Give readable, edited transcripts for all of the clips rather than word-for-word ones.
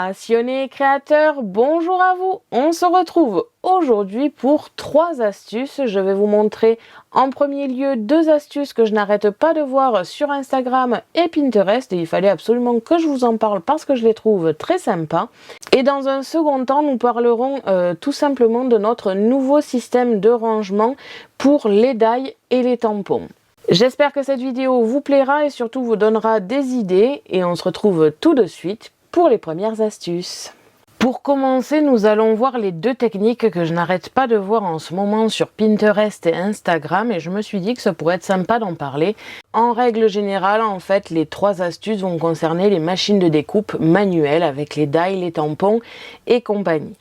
Passionnés et créateurs, bonjour à vous. On se retrouve aujourd'hui pour 3 astuces. Je vais vous montrer en premier lieu 2 astuces que je n'arrête pas de voir sur Instagram et Pinterest et il fallait absolument que je vous en parle parce que je les trouve très sympas. Et dans un second temps, nous parlerons tout simplement de notre nouveau système de rangement pour les dailles et les tampons. J'espère que cette vidéo vous plaira et surtout vous donnera des idées et on se retrouve tout de suite pour les premières astuces. Pour commencer, nous allons voir les 2 techniques que je n'arrête pas de voir en ce moment sur Pinterest et Instagram et je me suis dit que ça pourrait être sympa d'en parler. En règle générale, en fait, les 3 astuces vont concerner les machines de découpe manuelles avec les dies, les tampons et compagnie.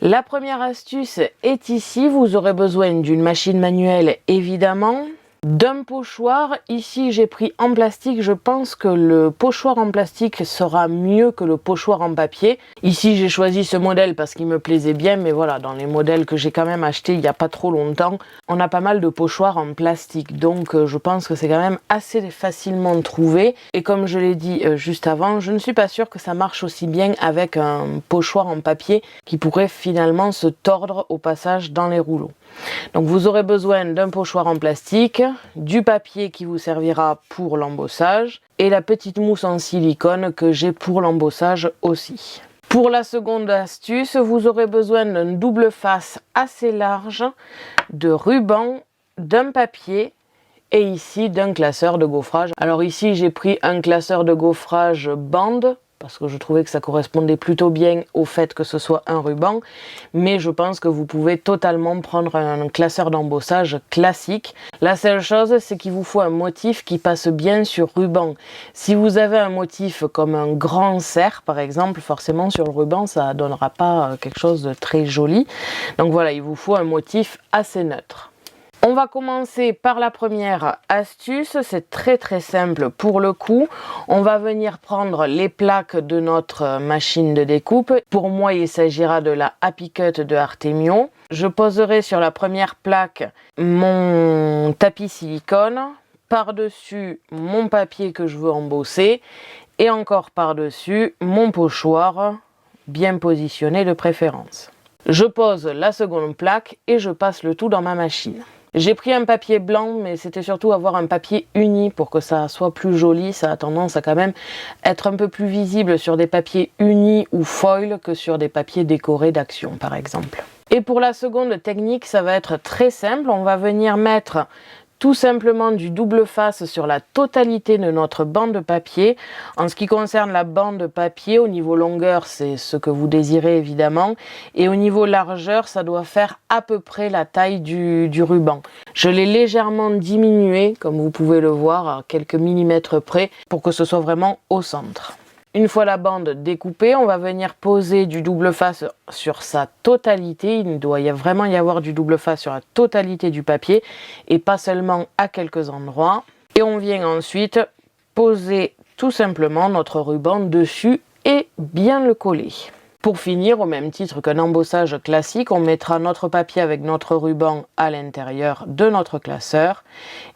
La première astuce est ici, vous aurez besoin d'une machine manuelle évidemment, d'un pochoir. Ici j'ai pris en plastique, je pense que le pochoir en plastique sera mieux que le pochoir en papier. Ici j'ai choisi ce modèle parce qu'il me plaisait bien, mais voilà, dans les modèles que j'ai quand même achetés il n'y a pas trop longtemps, on a pas mal de pochoirs en plastique, donc je pense que c'est quand même assez facilement trouvé. Et comme je l'ai dit juste avant, je ne suis pas sûre que ça marche aussi bien avec un pochoir en papier qui pourrait finalement se tordre au passage dans les rouleaux. Donc vous aurez besoin d'un pochoir en plastique, du papier qui vous servira pour l'embossage et la petite mousse en silicone que j'ai pour l'embossage aussi. Pour la seconde astuce, vous aurez besoin d'un double face assez large, de ruban, d'un papier et ici d'un classeur de gaufrage. Alors ici j'ai pris un classeur de gaufrage bande parce que je trouvais que ça correspondait plutôt bien au fait que ce soit un ruban, mais je pense que vous pouvez totalement prendre un classeur d'embossage classique. La seule chose, c'est qu'il vous faut un motif qui passe bien sur ruban. Si vous avez un motif comme un grand cerf par exemple, forcément sur le ruban ça donnera pas quelque chose de très joli. Donc voilà, il vous faut un motif assez neutre. On va commencer par la première astuce, c'est très simple pour le coup. On va venir prendre les plaques de notre machine de découpe. Pour moi, il s'agira de la Happy Cut de Artemio. Je poserai sur la première plaque mon tapis silicone, par-dessus mon papier que je veux embosser et encore par-dessus mon pochoir bien positionné de préférence. Je pose la seconde plaque et je passe le tout dans ma machine. J'ai pris un papier blanc, mais c'était surtout avoir un papier uni pour que ça soit plus joli. Ça a tendance à quand même être un peu plus visible sur des papiers unis ou foil que sur des papiers décorés d'action par exemple. Et pour la seconde technique, ça va être très simple. On va venir mettre tout simplement du double face sur la totalité de notre bande de papier. En ce qui concerne la bande de papier, au niveau longueur, c'est ce que vous désirez évidemment. Et au niveau largeur, ça doit faire à peu près la taille du ruban. Je l'ai légèrement diminué, comme vous pouvez le voir, à quelques millimètres près, pour que ce soit vraiment au centre. Une fois la bande découpée, on va venir poser du double face sur sa totalité. Il doit vraiment y avoir du double face sur la totalité du papier et pas seulement à quelques endroits. Et on vient ensuite poser tout simplement notre ruban dessus et bien le coller. Pour finir, au même titre qu'un embossage classique, on mettra notre papier avec notre ruban à l'intérieur de notre classeur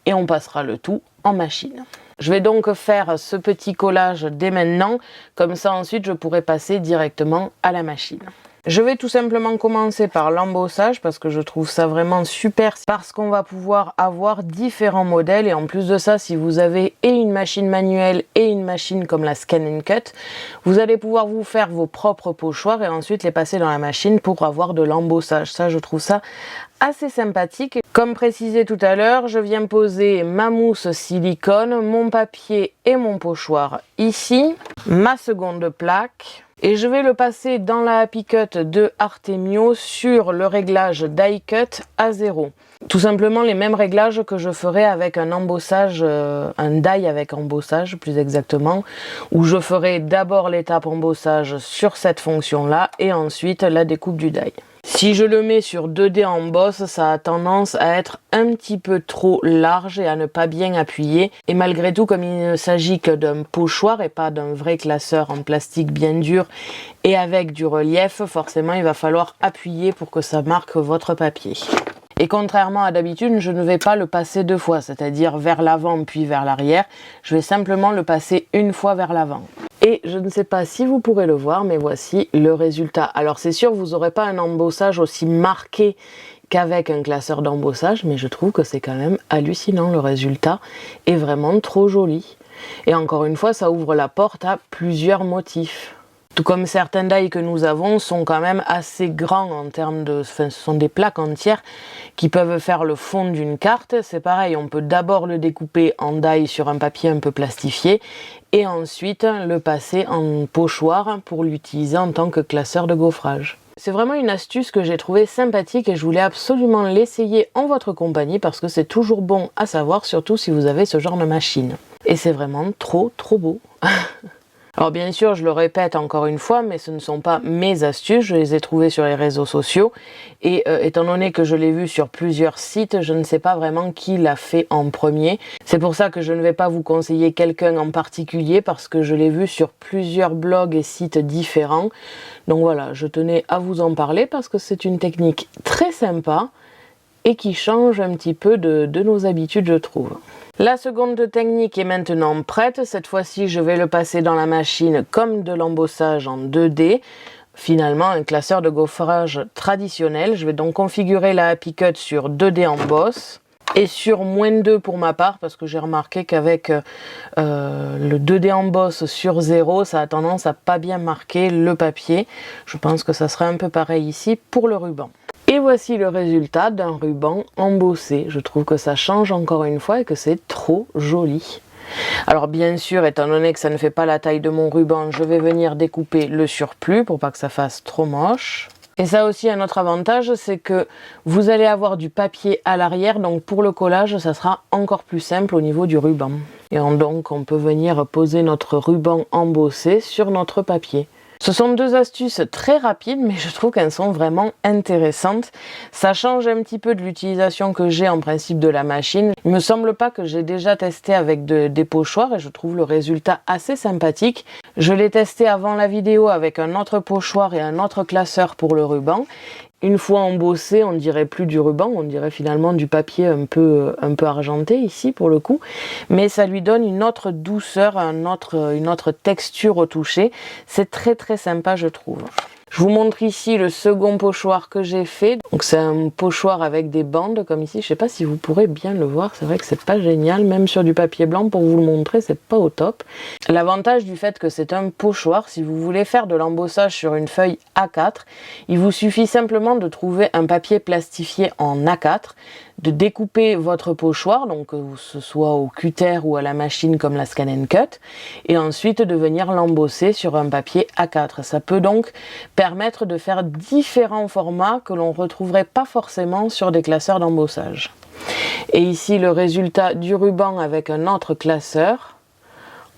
et on passera le tout en machine. Je vais donc faire ce petit collage dès maintenant, comme ça ensuite je pourrai passer directement à la machine. Je vais tout simplement commencer par l'embossage parce que je trouve ça vraiment super parce qu'on va pouvoir avoir différents modèles et en plus de ça, si vous avez et une machine manuelle et une machine comme la Scan & Cut, vous allez pouvoir vous faire vos propres pochoirs et ensuite les passer dans la machine pour avoir de l'embossage. Ça, je trouve ça assez sympathique. Comme précisé tout à l'heure, je viens poser ma mousse silicone, mon papier et mon pochoir ici, ma seconde plaque. Et je vais le passer dans la Happy Cut de Artemio sur le réglage Die Cut à 0. Tout simplement les mêmes réglages que je ferai avec un embossage, un die avec embossage plus exactement, où je ferai d'abord l'étape embossage sur cette fonction-là et ensuite la découpe du die. Si je le mets sur 2D en bosse, ça a tendance à être un petit peu trop large et à ne pas bien appuyer. Et malgré tout, comme il ne s'agit que d'un pochoir et pas d'un vrai classeur en plastique bien dur et avec du relief, forcément il va falloir appuyer pour que ça marque votre papier. Et contrairement à d'habitude, je ne vais pas le passer 2 fois, c'est-à-dire vers l'avant puis vers l'arrière. Je vais simplement le passer une fois vers l'avant. Et Et je ne sais pas si vous pourrez le voir, mais voici le résultat. Alors c'est sûr, vous n'aurez pas un embossage aussi marqué qu'avec un classeur d'embossage, mais je trouve que c'est quand même hallucinant. Le résultat est vraiment trop joli. Et encore une fois, ça ouvre la porte à plusieurs motifs. Tout comme certains die que nous avons sont quand même assez grands en termes de... Enfin, ce sont des plaques entières qui peuvent faire le fond d'une carte. C'est pareil, on peut d'abord le découper en die sur un papier un peu plastifié et ensuite le passer en pochoir pour l'utiliser en tant que classeur de gaufrage. C'est vraiment une astuce que j'ai trouvée sympathique et je voulais absolument l'essayer en votre compagnie parce que c'est toujours bon à savoir, surtout si vous avez ce genre de machine. Et c'est vraiment trop beau. Alors bien sûr, je le répète encore une fois, mais ce ne sont pas mes astuces, je les ai trouvées sur les réseaux sociaux et étant donné que je l'ai vu sur plusieurs sites, je ne sais pas vraiment qui l'a fait en premier. C'est pour ça que je ne vais pas vous conseiller quelqu'un en particulier parce que je l'ai vu sur plusieurs blogs et sites différents. Donc voilà, je tenais à vous en parler parce que c'est une technique très sympa et qui change un petit peu de nos habitudes, je trouve. La seconde technique est maintenant prête. Cette fois-ci, je vais le passer dans la machine comme de l'embossage en 2D. Finalement, un classeur de gaufrage traditionnel. Je vais donc configurer la Happy Cut sur 2D emboss et sur -2 pour ma part parce que j'ai remarqué qu'avec le 2D emboss sur 0, ça a tendance à pas bien marquer le papier. Je pense que ça serait un peu pareil ici pour le ruban. Et voici le résultat d'un ruban embossé. Je trouve que ça change encore une fois et que c'est trop joli. Alors bien sûr, étant donné que ça ne fait pas la taille de mon ruban, je vais venir découper le surplus pour pas que ça fasse trop moche. Et ça aussi, un autre avantage, c'est que vous allez avoir du papier à l'arrière, donc pour le collage, ça sera encore plus simple au niveau du ruban. Et donc, on peut venir poser notre ruban embossé sur notre papier. Ce sont deux astuces très rapides, mais je trouve qu'elles sont vraiment intéressantes. Ça change un petit peu de l'utilisation que j'ai en principe de la machine. Il me semble pas que j'ai déjà testé avec des pochoirs et je trouve le résultat assez sympathique. Je l'ai testé avant la vidéo avec un autre pochoir et un autre classeur pour le ruban. Une fois embossé, on dirait plus du ruban, on dirait finalement du papier un peu argenté ici pour le coup, mais ça lui donne une autre douceur, une autre texture au toucher. C'est très sympa, je trouve. Je vous montre ici le second pochoir que j'ai fait. Donc c'est un pochoir avec des bandes comme ici. Je sais pas si vous pourrez bien le voir. C'est vrai que c'est pas génial. Même sur du papier blanc, pour vous le montrer, c'est pas au top. L'avantage du fait que c'est un pochoir, si vous voulez faire de l'embossage sur une feuille A4, il vous suffit simplement de trouver un papier plastifié en A4, de découper votre pochoir, donc que ce soit au cutter ou à la machine comme la Scan & Cut, et ensuite de venir l'embosser sur un papier A4. Ça peut donc permettre de faire différents formats que l'on ne retrouverait pas forcément sur des classeurs d'embossage. Et ici le résultat du ruban avec un autre classeur.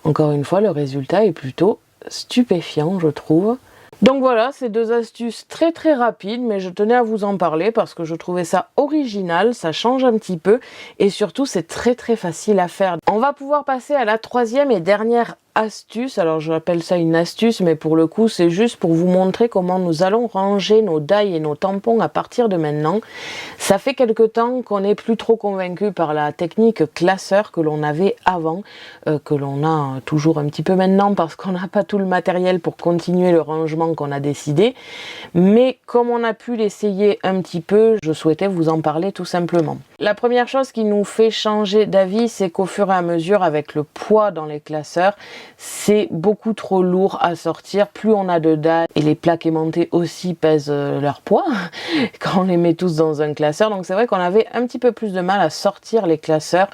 Encore une fois, le résultat est plutôt stupéfiant, je trouve. Donc voilà, c'est deux astuces très rapides, mais je tenais à vous en parler parce que je trouvais ça original, ça change un petit peu et surtout c'est très facile à faire. On va pouvoir passer à la troisième et dernière astuce. Alors je l'appelle ça une astuce, mais pour le coup c'est juste pour vous montrer comment nous allons ranger nos die et nos tampons à partir de maintenant. Ça fait quelque temps qu'on n'est plus trop convaincu par la technique classeur que l'on avait avant, que l'on a toujours un petit peu maintenant parce qu'on n'a pas tout le matériel pour continuer le rangement qu'on a décidé, mais comme on a pu l'essayer un petit peu, je souhaitais vous en parler tout simplement. La première chose qui nous fait changer d'avis, c'est qu'au fur et à mesure avec le poids dans les classeurs, c'est beaucoup trop lourd à sortir. Plus on a de die et les plaques aimantées aussi pèsent leur poids quand on les met tous dans un classeur. Donc c'est vrai qu'on avait un petit peu plus de mal à sortir les classeurs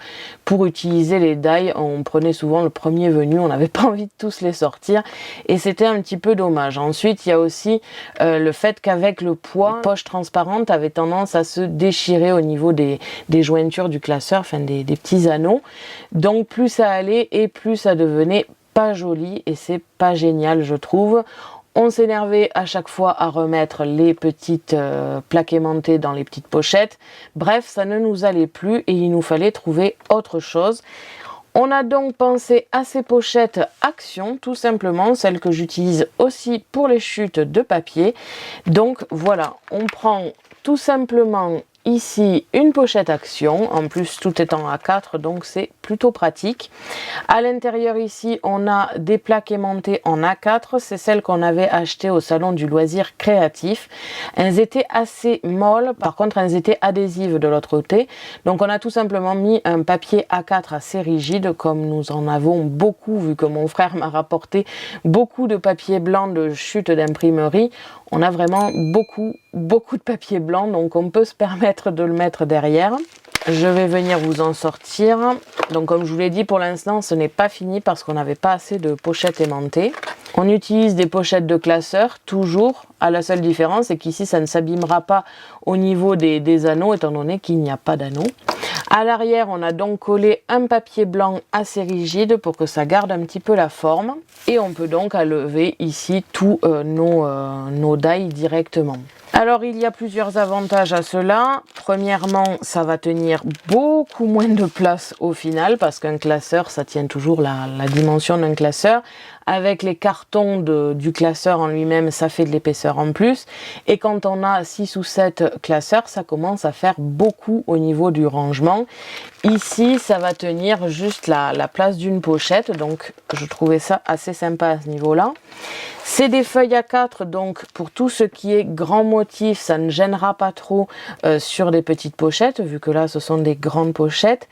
pour utiliser les die. On prenait souvent le premier venu, on n'avait pas envie de tous les sortir et c'était un petit peu dommage. Ensuite il y a aussi le fait qu'avec le poids, les poches transparentes avaient tendance à se déchirer au niveau des jointures du classeur, enfin des petits anneaux. Donc plus ça allait et plus ça devenait pas joli et c'est pas génial, je trouve. On s'énervait à chaque fois à remettre les petites plaques aimantées dans les petites pochettes. Bref, ça ne nous allait plus et il nous fallait trouver autre chose. On a donc pensé à ces pochettes Action, tout simplement, celles que j'utilise aussi pour les chutes de papier. Donc voilà, on prend tout simplement ici une pochette action, en plus tout est en A4 donc c'est plutôt pratique. À l'intérieur ici on a des plaques aimantées en A4, c'est celles qu'on avait achetées au salon du loisir créatif. Elles étaient assez molles, par contre elles étaient adhésives de l'autre côté, donc on a tout simplement mis un papier A4 assez rigide comme nous en avons beaucoup vu que mon frère m'a rapporté beaucoup de papier blanc de chute d'imprimerie. On a vraiment beaucoup de papier blanc, donc on peut se permettre de le mettre derrière. Je vais venir vous en sortir. Donc comme je vous l'ai dit, pour l'instant ce n'est pas fini parce qu'on n'avait pas assez de pochettes aimantées. On utilise des pochettes de classeur, toujours, à la seule différence c'est qu'ici ça ne s'abîmera pas au niveau des anneaux étant donné qu'il n'y a pas d'anneaux. À l'arrière, on a donc collé un papier blanc assez rigide pour que ça garde un petit peu la forme. Et on peut donc enlever ici tous nos die directement. Alors, il y a plusieurs avantages à cela. Premièrement, ça va tenir beaucoup moins de place au final parce qu'un classeur, ça tient toujours la dimension d'un classeur. Avec les cartons du classeur en lui-même, ça fait de l'épaisseur en plus. Et quand on a 6 ou 7 classeurs, ça commence à faire beaucoup au niveau du rangement. Ici, ça va tenir juste la place d'une pochette. Donc, je trouvais ça assez sympa à ce niveau-là. C'est des feuilles A4, donc pour tout ce qui est grand motif, ça ne gênera pas trop sur des petites pochettes, vu que là, ce sont des grandes pochettes.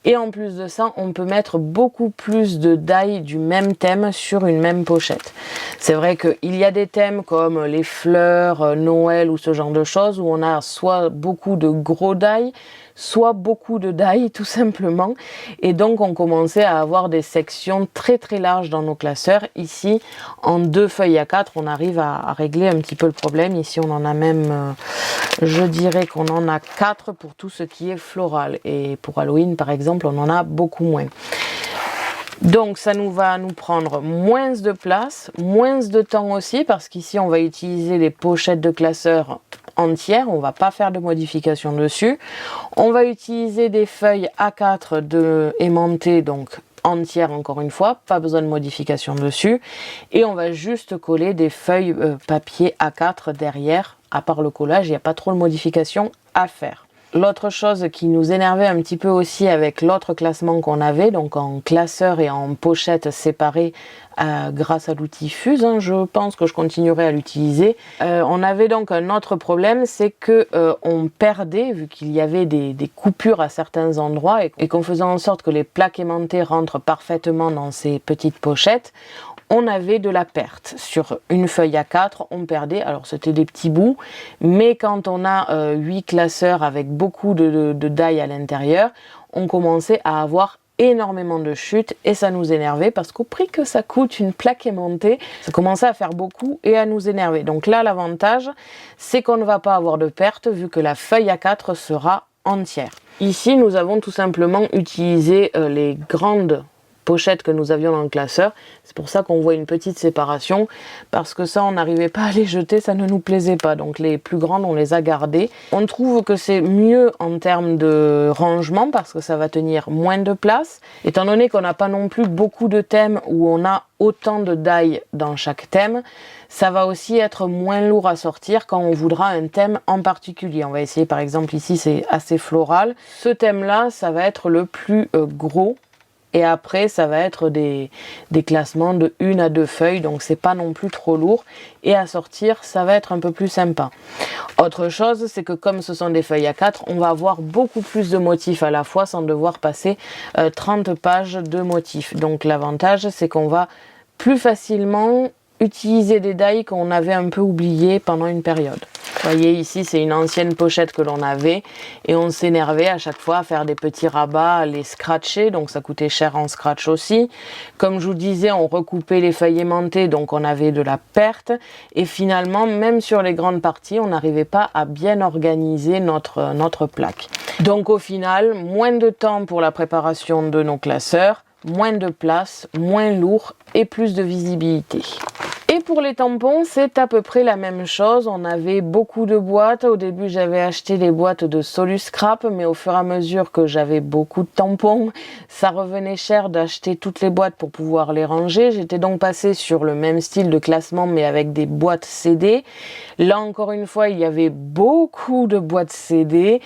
Et en plus de ça, on peut mettre beaucoup plus de die du même thème sur une même pochette. C'est vrai qu'il y a des thèmes comme les fleurs, Noël ou ce genre de choses, où on a soit beaucoup de gros die, soit beaucoup de die tout simplement, et donc on commençait à avoir des sections très larges dans nos classeurs. Ici en 2 feuilles A4 on arrive à régler un petit peu le problème. Ici on en a même je dirais qu'on en a 4 pour tout ce qui est floral, et pour Halloween par exemple on en a beaucoup moins. Donc ça va nous prendre moins de place, moins de temps aussi, parce qu'ici on va utiliser les pochettes de classeurs entières, on va pas faire de modification dessus. On va utiliser des feuilles A4 aimantées, donc entières encore une fois, pas besoin de modification dessus. Et on va juste coller des feuilles papier A4 derrière. À part le collage, il n'y a pas trop de modification à faire. L'autre chose qui nous énervait un petit peu aussi avec l'autre classement qu'on avait, donc en classeur et en pochette séparée grâce à l'outil Fuse, je pense que je continuerai à l'utiliser. On avait donc un autre problème, c'est que on perdait, vu qu'il y avait des coupures à certains endroits et qu'on faisait en sorte que les plaques aimantées rentrent parfaitement dans ces petites pochettes, on avait de la perte. Sur une feuille A4, on perdait, alors c'était des petits bouts, mais quand on a 8 classeurs avec beaucoup de die à l'intérieur, on commençait à avoir énormément de chutes et ça nous énervait parce qu'au prix que ça coûte une plaque aimantée, ça commençait à faire beaucoup et à nous énerver. Donc là, l'avantage, c'est qu'on ne va pas avoir de perte vu que la feuille A4 sera entière. Ici, nous avons tout simplement utilisé les grandes pochettes que nous avions dans le classeur. C'est pour ça qu'on voit une petite séparation, parce que ça on n'arrivait pas à les jeter, ça ne nous plaisait pas, donc les plus grandes on les a gardées. On trouve que c'est mieux en termes de rangement parce que ça va tenir moins de place, étant donné qu'on n'a pas non plus beaucoup de thèmes où on a autant de die dans chaque thème. Ça va aussi être moins lourd à sortir quand on voudra un thème en particulier. On va essayer par exemple ici, c'est assez floral. Ce thème là, ça va être le plus gros. Et après, ça va être des classements de 1 à 2 feuilles, donc c'est pas non plus trop lourd. Et à sortir, ça va être un peu plus sympa. Autre chose, c'est que comme ce sont des feuilles A4, on va avoir beaucoup plus de motifs à la fois sans devoir passer 30 pages de motifs. Donc l'avantage, c'est qu'on va plus facilement utiliser des die qu'on avait un peu oubliés pendant une période. Vous voyez ici, c'est une ancienne pochette que l'on avait et on s'énervait à chaque fois à faire des petits rabats, à les scratcher, donc ça coûtait cher en scratch aussi. Comme je vous disais, on recoupait les feuilles aimantées, donc on avait de la perte et finalement, même sur les grandes parties, on n'arrivait pas à bien organiser notre plaque. Donc au final, moins de temps pour la préparation de nos classeurs, moins de place, moins lourd et plus de visibilité. Et pour les tampons, c'est à peu près la même chose. On avait beaucoup de boîtes. Au début, j'avais acheté les boîtes de Solus Scrap, mais au fur et à mesure que j'avais beaucoup de tampons, ça revenait cher d'acheter toutes les boîtes pour pouvoir les ranger. J'étais donc passée sur le même style de classement, mais avec des boîtes CD. Là, encore une fois, il y avait beaucoup de boîtes CD.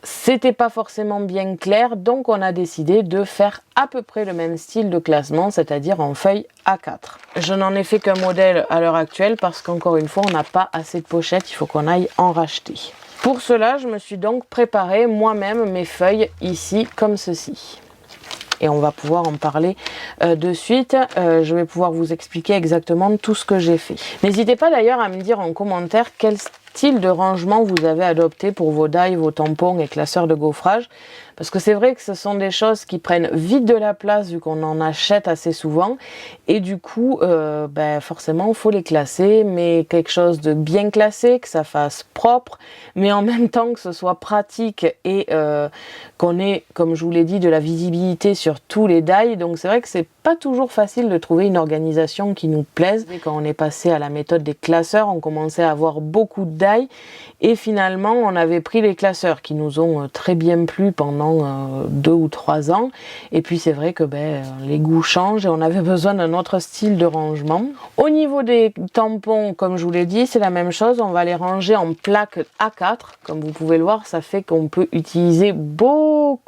C'était pas forcément bien clair, donc on a décidé de faire à peu près le même style de classement, c'est-à-dire en feuille A4. Je n'en ai fait qu'un modèle à l'heure actuelle parce qu'encore une fois, on n'a pas assez de pochettes, il faut qu'on aille en racheter. Pour cela, je me suis donc préparé moi-même mes feuilles ici, comme ceci. Et on va pouvoir en parler de suite. Je vais pouvoir vous expliquer exactement tout ce que j'ai fait. N'hésitez pas d'ailleurs à me dire en commentaire quel style de rangement vous avez adopté pour vos die, vos tampons et classeurs de gaufrage. Parce que c'est vrai que ce sont des choses qui prennent vite de la place vu qu'on en achète assez souvent. Et du coup, forcément, il faut les classer, mais quelque chose de bien classé, que ça fasse propre, mais en même temps que ce soit pratique et qu'on ait, comme je vous l'ai dit, de la visibilité sur tous les die. Donc c'est vrai que c'est pas toujours facile de trouver une organisation qui nous plaise. Et quand on est passé à la méthode des classeurs, on commençait à avoir beaucoup de die. Et finalement, on avait pris les classeurs qui nous ont très bien plu pendant 2 ou 3 ans. Et puis c'est vrai que les goûts changent et on avait besoin d'un autre style de rangement. Au niveau des tampons, comme je vous l'ai dit, c'est la même chose. On va les ranger en plaques A4. Comme vous pouvez le voir, ça fait qu'on peut utiliser beaucoup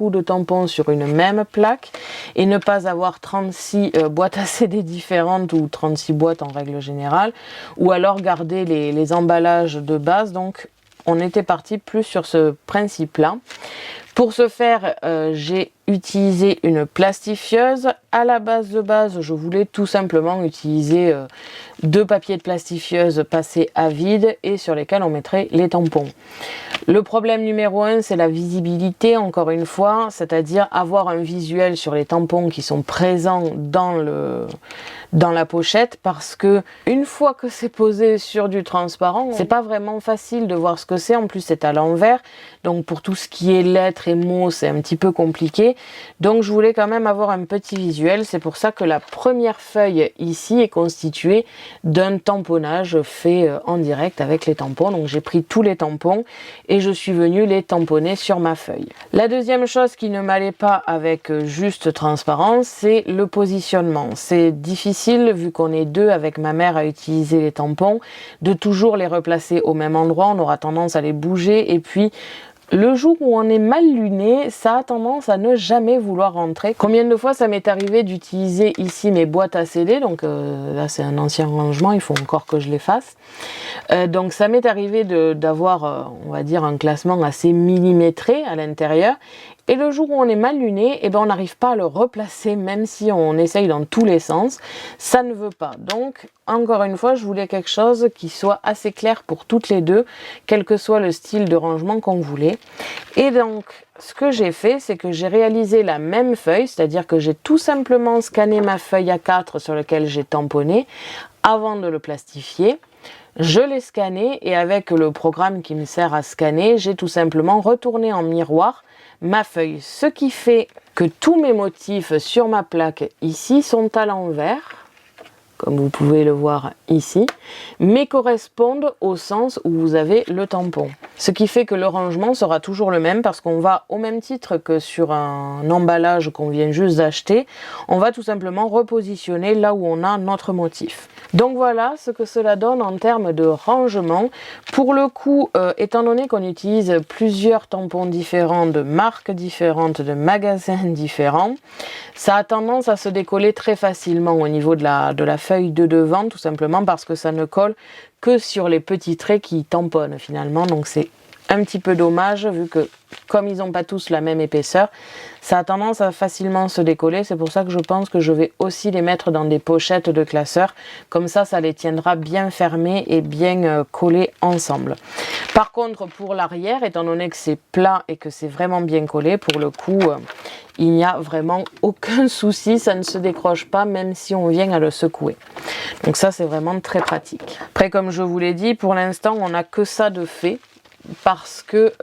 de tampons sur une même plaque et ne pas avoir 36 boîtes à CD différentes ou 36 boîtes en règle générale, ou alors garder les emballages de base. Donc on était parti plus sur ce principe là. Pour ce faire, j'ai utilisé une plastifieuse. À la base de base, je voulais tout simplement utiliser 2 papiers de plastifieuse passés à vide et sur lesquels on mettrait les tampons. Le problème numéro 1, c'est la visibilité, encore une fois, c'est-à-dire avoir un visuel sur les tampons qui sont présents dans la pochette, parce que une fois que c'est posé sur du transparent, c'est pas vraiment facile de voir ce que c'est. En plus, c'est à l'envers, donc pour tout ce qui est lettres et mots, c'est un petit peu compliqué. Donc je voulais quand même avoir un petit visuel. C'est pour ça que la première feuille ici est constituée d'un tamponnage fait en direct avec les tampons. Donc j'ai pris tous les tampons et je suis venue les tamponner sur ma feuille. La deuxième chose qui ne m'allait pas avec juste transparence, c'est le positionnement. C'est difficile, vu qu'on est 2 avec ma mère à utiliser les tampons, de toujours les replacer au même endroit. On aura tendance à les bouger et puis le jour où on est mal luné, ça a tendance à ne jamais vouloir rentrer. Combien de fois ça m'est arrivé d'utiliser ici mes boîtes à CD, donc là c'est un ancien rangement, il faut encore que je les fasse. Donc ça m'est arrivé d'avoir, on va dire, un classement assez millimétré à l'intérieur. Et le jour où on est mal luné, on n'arrive pas à le replacer, même si on essaye dans tous les sens. Ça ne veut pas. Donc, encore une fois, je voulais quelque chose qui soit assez clair pour toutes les deux, quel que soit le style de rangement qu'on voulait. Et donc, ce que j'ai fait, c'est que j'ai réalisé la même feuille, c'est-à-dire que j'ai tout simplement scanné ma feuille A4 sur laquelle j'ai tamponné avant de le plastifier. Je l'ai scanné et avec le programme qui me sert à scanner, j'ai tout simplement retourné en miroir ma feuille. Ce qui fait que tous mes motifs sur ma plaque ici sont à l'envers, comme vous pouvez le voir ici, mais correspondent au sens où vous avez le tampon. Ce qui fait que le rangement sera toujours le même, parce qu'on va, au même titre que sur un emballage qu'on vient juste d'acheter, on va tout simplement repositionner là où on a notre motif. Donc voilà ce que cela donne en termes de rangement. Pour le coup, étant donné qu'on utilise plusieurs tampons différents, de marques différentes, de magasins différents, ça a tendance à se décoller très facilement au niveau de la feuille de devant, tout simplement parce que ça ne colle que sur les petits traits qui tamponnent finalement. Donc c'est un petit peu dommage, vu que comme ils n'ont pas tous la même épaisseur, ça a tendance à facilement se décoller. C'est pour ça que je pense que je vais aussi les mettre dans des pochettes de classeurs. Comme ça les tiendra bien fermés et bien collés ensemble. Par contre, pour l'arrière, étant donné que c'est plat et que c'est vraiment bien collé, pour le coup, il n'y a vraiment aucun souci. Ça ne se décroche pas, même si on vient à le secouer. Donc ça, c'est vraiment très pratique. Après, comme je vous l'ai dit, pour l'instant, on n'a que ça de fait. parce que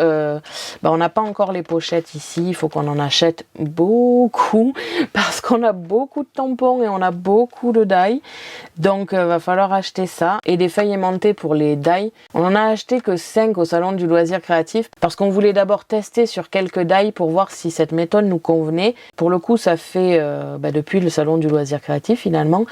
on n'a pas encore les pochettes ici. Il faut qu'on en achète beaucoup parce qu'on a beaucoup de tampons et on a beaucoup de die. Donc va falloir acheter ça. Et des feuilles aimantées pour les die. On en a acheté que 5 au salon du loisir créatif parce qu'on voulait d'abord tester sur quelques die pour voir si cette méthode nous convenait. Pour le coup, ça fait depuis le salon du loisir créatif finalement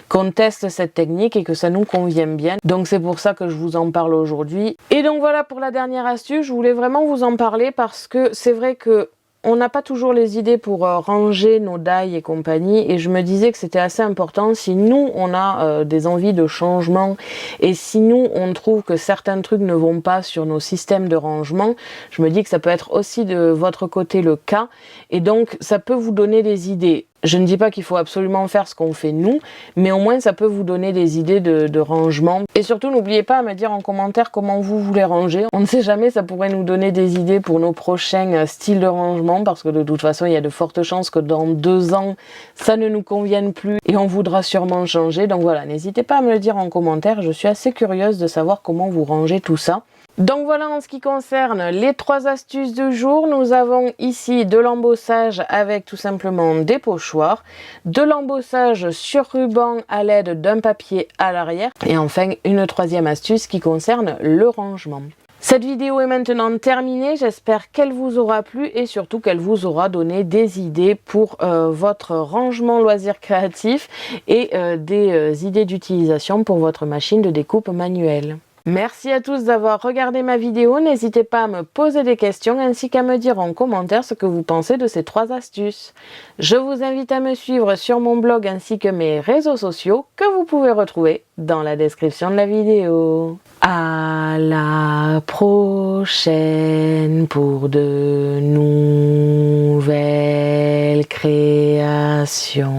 qu'on teste cette technique et que ça nous convient bien. Donc c'est pour ça que je vous en parle aujourd'hui. Et donc voilà pour la dernière astuce, je voulais vraiment vous en parler parce que c'est vrai que on n'a pas toujours les idées pour ranger nos die et compagnie, et je me disais que c'était assez important si nous on a des envies de changement et si nous on trouve que certains trucs ne vont pas sur nos systèmes de rangement, je me dis que ça peut être aussi de votre côté le cas, et donc ça peut vous donner des idées. Je ne dis pas qu'il faut absolument faire ce qu'on fait nous, mais au moins ça peut vous donner des idées de rangement. Et surtout, n'oubliez pas à me dire en commentaire comment vous voulez ranger. On ne sait jamais, ça pourrait nous donner des idées pour nos prochains styles de rangement, parce que de toute façon, il y a de fortes chances que dans 2 ans, ça ne nous convienne plus et on voudra sûrement changer. Donc voilà, n'hésitez pas à me le dire en commentaire, je suis assez curieuse de savoir comment vous rangez tout ça. Donc voilà en ce qui concerne les 3 astuces du jour. Nous avons ici de l'embossage avec tout simplement des pochoirs, de l'embossage sur ruban à l'aide d'un papier à l'arrière et enfin une 3e astuce qui concerne le rangement. Cette vidéo est maintenant terminée, j'espère qu'elle vous aura plu et surtout qu'elle vous aura donné des idées pour votre rangement loisir créatif et des idées d'utilisation pour votre machine de découpe manuelle. Merci à tous d'avoir regardé ma vidéo, n'hésitez pas à me poser des questions ainsi qu'à me dire en commentaire ce que vous pensez de ces 3 astuces. Je vous invite à me suivre sur mon blog ainsi que mes réseaux sociaux que vous pouvez retrouver dans la description de la vidéo. À la prochaine pour de nouvelles créations.